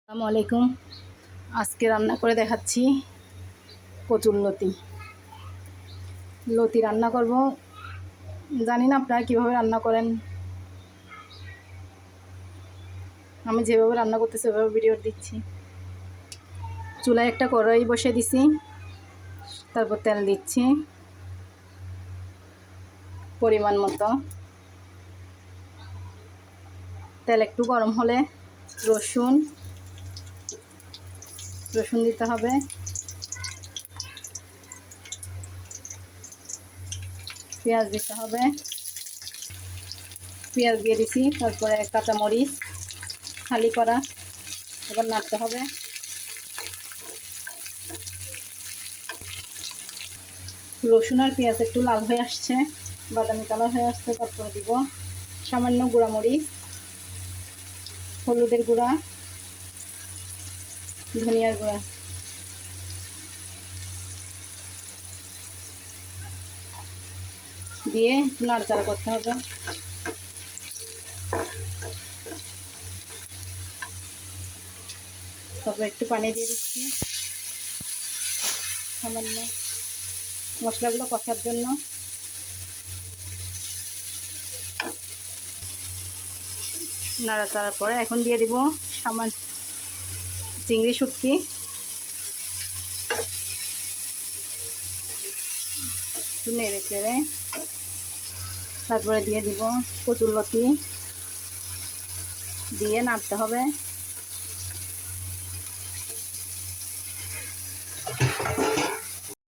আসসালামু আলাইকুম। আজকে রান্না করে দেখাচ্ছি কচুর লতি। লতি রান্না করব, জানি না আপনারা কীভাবে রান্না করেন। আমি যেভাবে রান্না করতেছি সেভাবে ভিডিও দিচ্ছি। চুলায় একটা কড়াই বসে দিছি, তারপর তেল দিচ্ছি পরিমাণ মতো। তেল একটু গরম হলে রসুন দিতে হবে, পেঁয়াজ দিতে হবে। পেঁয়াজ দিয়ে দিছি, তারপরে কাঁচামরিচ খালি করা, এবার নাড়তে হবে। রসুন আর পেঁয়াজ একটু লাল হয়ে আসছে, বাদামি কালার হয়ে আসছে, তারপরে দিব সামান্য গুঁড়ামরিচ, হলুদের গুঁড়া, ধনিয়ার গুঁড়া দিয়ে নাড়াচাড়া করতে হবে। তারপর একটু পানি দিয়ে দিচ্ছি সামান্য, মশলাগুলো কষার জন্য। নাড়াচাড়ার পরে এখন দিয়ে দিব সামান্য চিংড়ি শুটকি, একটু নেড়ে চেড়ে তারপরে দিয়ে দিব কচুর লতি, দিয়ে নাড়তে হবে।